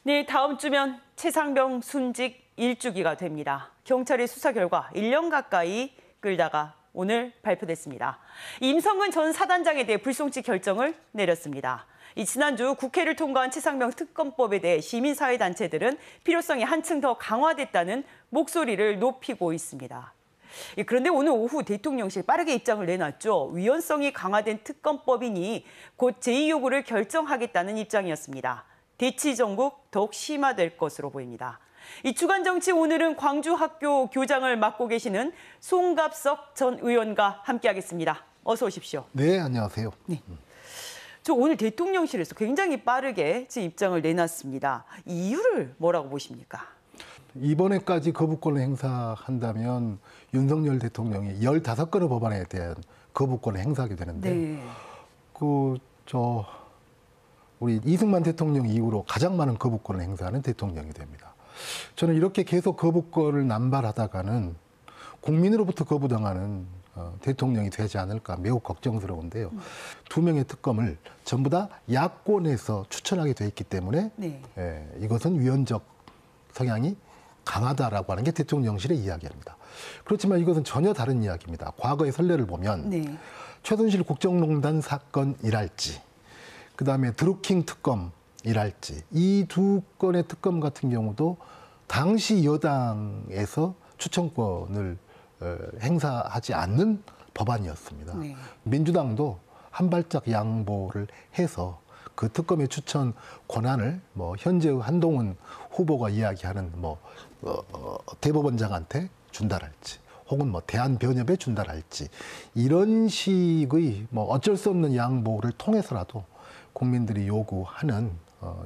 네, 다음 주면 최상병 순직 1주기가 됩니다. 경찰의 수사 결과 1년 가까이 끌다가 오늘 발표됐습니다. 임성근 전 사단장에 대해 불송치 결정을 내렸습니다. 지난주 국회를 통과한 최상병 특검법에 대해 시민사회단체들은 필요성이 한층 더 강화됐다는 목소리를 높이고 있습니다. 그런데 오늘 오후 대통령실 빠르게 입장을 내놨죠. 위헌성이 강화된 특검법이니 곧 제2요구를 결정하겠다는 입장이었습니다. 대치 전국 더욱 심화될 것으로 보입니다. 이 주간 정치 오늘은 광주 학교 교장을 맡고 계시는 송갑석 전 의원과 함께하겠습니다. 어서 오십시오. 네, 안녕하세요. 네. 저 오늘 대통령실에서 굉장히 빠르게 제 입장을 내놨습니다. 이유를 뭐라고 보십니까? 이번에까지 거부권을 행사한다면 윤석열 대통령이 15건의 법안에 대한 거부권을 행사하게 되는데, 네. 우리 이승만 대통령 이후로 가장 많은 거부권을 행사하는 대통령이 됩니다. 저는 이렇게 계속 거부권을 남발하다가는 국민으로부터 거부당하는 대통령이 되지 않을까 매우 걱정스러운데요. 2명의 특검을 전부 다 야권에서 추천하게 돼 있기 때문에 네. 이것은 위헌적 성향이 강하다라고 하는 게 대통령실의 이야기입니다. 그렇지만 이것은 전혀 다른 이야기입니다. 과거의 선례를 보면 네. 최순실 국정농단 사건이랄지, 그다음에 드루킹 특검이랄지, 이 2건의 특검 같은 경우도 당시 여당에서 추천권을 행사하지 않는 법안이었습니다. 네. 민주당도 한 발짝 양보를 해서 그 특검의 추천 권한을 현재의 한동훈 후보가 이야기하는 대법원장한테 준다랄지, 혹은 대한변협에 준다랄지, 이런 식의 어쩔 수 없는 양보를 통해서라도 국민들이 요구하는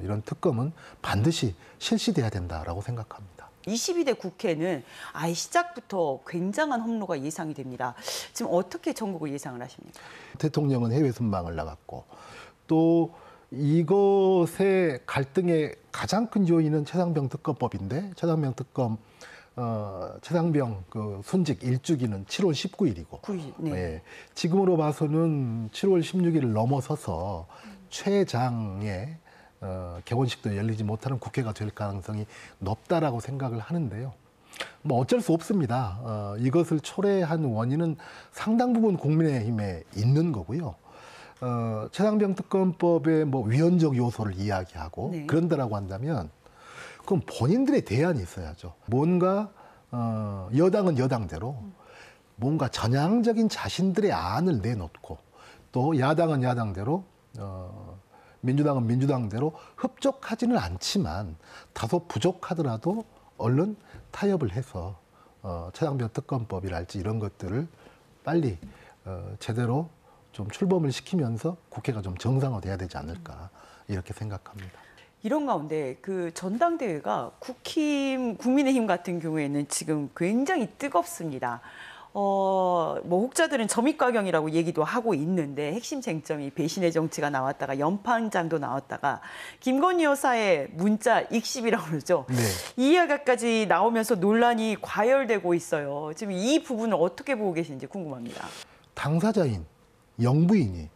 이런 특검은 반드시 실시돼야 된다라고 생각합니다. 22대 국회는 아예 시작부터 굉장한 험로가 예상이 됩니다. 지금 어떻게 전국을 예상을 하십니까? 대통령은 해외 순방을 나갔고, 또 이것의 갈등의 가장 큰 요인은 최상병 특검법인데, 최상병 특검 최상병 순직 1주기는 7월 19일이고, 네. 지금으로 봐서는 7월 16일을 넘어서서 최장의 개원식도 열리지 못하는 국회가 될 가능성이 높다라고 생각을 하는데요. 어쩔 수 없습니다. 이것을 초래한 원인은 상당 부분 국민의힘에 있는 거고요. 최상병 특검법의 위헌적 요소를 이야기하고, 네, 그런다라고 한다면 그럼 본인들의 대안이 있어야죠. 뭔가 여당은 여당대로 뭔가 전향적인 자신들의 안을 내놓고, 또 야당은 야당대로 민주당은 민주당대로 흡족하지는 않지만 다소 부족하더라도 얼른 타협을 해서 최상병 특검법이랄지 이런 것들을 빨리 제대로 좀 출범을 시키면서 국회가 좀 정상화돼야 되지 않을까, 이렇게 생각합니다. 이런 가운데 전당대회가 국민의힘 같은 경우에는 지금 굉장히 뜨겁습니다. 혹자들은 점입가경이라고 얘기도 하고 있는데, 핵심 쟁점이 배신의 정치가 나왔다가 연판장도 나왔다가 김건희 여사의 문자 익십이라고 그러죠. 네. 이 이야기까지 나오면서 논란이 과열되고 있어요. 지금 이 부분을 어떻게 보고 계신지 궁금합니다. 당사자인 영부인이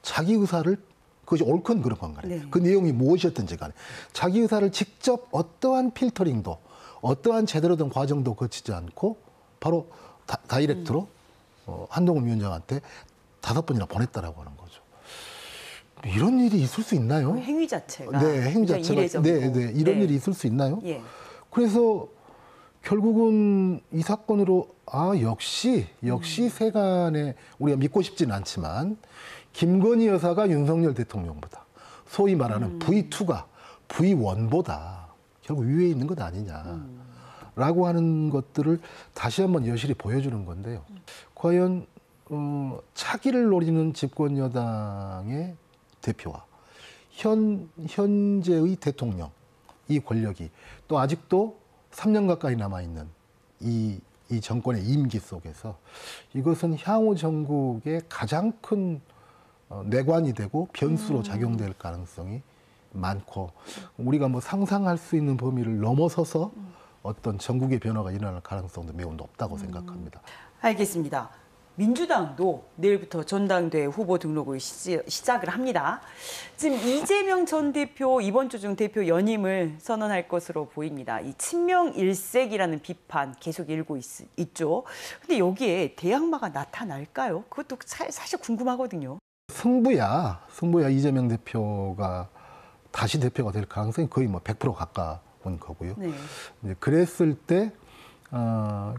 자기 의사를, 그것이 옳건 그런 건가요? 네. 그 내용이 무엇이었든지 간에 자기 의사를 직접 어떠한 필터링도, 어떠한 제대로 된 과정도 거치지 않고 바로 다이렉트로 한동훈 위원장한테 5번이나 보냈다라고 하는 거죠. 이런 일이 있을 수 있나요? 행위 자체가. 네, 행위 자체가. 네, 이런 일이 있을 수 있나요? 예. 그래서 결국은 이 사건으로 역시 세간에 우리가 믿고 싶지는 않지만 김건희 여사가 윤석열 대통령보다, 소위 말하는 V2가 V1보다 결국 위에 있는 것 아니냐라고 하는 것들을 다시 한번 여실히 보여주는 건데요. 과연 차기를 노리는 집권 여당의 대표와 현재의 대통령, 이 권력이 또 아직도 3년 가까이 남아있는 이 정권의 임기 속에서 이것은 향후 전국의 가장 큰 내관이 되고 변수로 작용될 가능성이 많고, 우리가 상상할 수 있는 범위를 넘어서서 어떤 전국의 변화가 일어날 가능성도 매우 높다고 생각합니다. 알겠습니다. 민주당도 내일부터 전당대회 후보 등록을 시작을 합니다. 지금 이재명 전 대표 이번 주 중 대표 연임을 선언할 것으로 보입니다. 이 친명 일색이라는 비판 계속 일고 있죠. 근데 여기에 대항마가 나타날까요? 그것도 사실 궁금하거든요. 승부야 이재명 대표가 다시 대표가 될 가능성이 거의 뭐 100% 가까운 거고요. 네. 이제 그랬을 때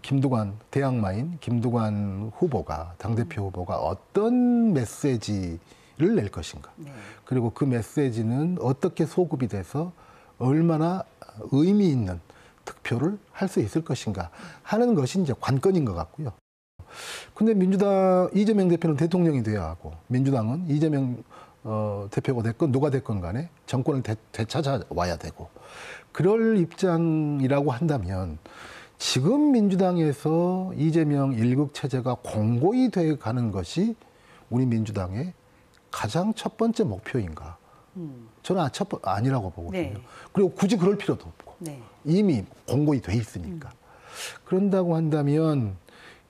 김두관 대항마인 김두관 후보가 당대표 후보가 어떤 메시지를 낼 것인가. 네. 그리고 그 메시지는 어떻게 소급이 돼서 얼마나 의미 있는 득표를 할 수 있을 것인가 하는 것이 이제 관건인 것 같고요. 근데 민주당 이재명 대표는 대통령이 돼야 하고 민주당은 이재명 대표가 됐건 누가 됐건 간에 정권을 되찾아와야 되고 그럴 입장이라고 한다면 지금 민주당에서 이재명 일극 체제가 공고히 돼 가는 것이 우리 민주당의 가장 첫 번째 목표인가? 저는 아니라고 보거든요. 네. 그리고 굳이 그럴 필요도 없고 네. 이미 공고히 돼 있으니까. 그런다고 한다면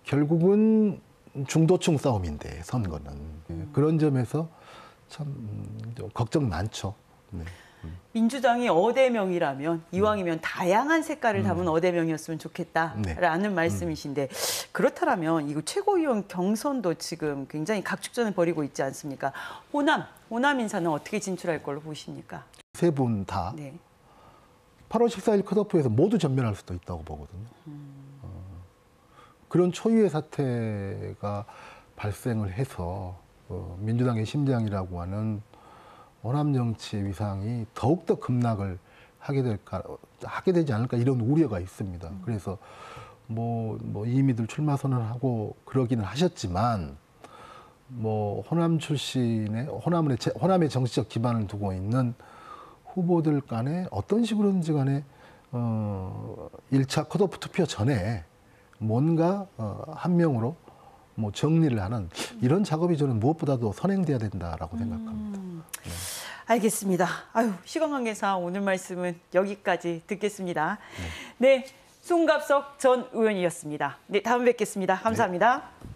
결국은 중도층 싸움인데 선거는 그런 점에서 참 걱정 많죠. 네. 민주당이 어대명이라면 이왕이면 다양한 색깔을 담은 어대명이었으면 좋겠다라는 네. 말씀이신데 그렇다면 이거 최고위원 경선도 지금 굉장히 각축전을 벌이고 있지 않습니까? 호남 인사는 어떻게 진출할 걸로 보십니까? 세 분 다 네. 8월 14일 컷오프에서 모두 전면할 수도 있다고 보거든요. 그런 초유의 사태가 발생을 해서 민주당의 심장이라고 하는 호남 정치의 위상이 더욱더 급락을 하게 되지 않을까 이런 우려가 있습니다. 그래서 이미들 출마 선언하고 그러기는 하셨지만 호남 출신의 호남의 정치적 기반을 두고 있는 후보들 간에 어떤 식으로든지 간에 1차 컷오프 투표 전에 뭔가 한 명으로 정리를 하는 이런 작업이 저는 무엇보다도 선행돼야 된다라고 생각합니다. 네. 알겠습니다. 시간 관계상 오늘 말씀은 여기까지 듣겠습니다. 네, 송갑석 전 의원이었습니다. 네, 다음에 뵙겠습니다. 감사합니다. 네.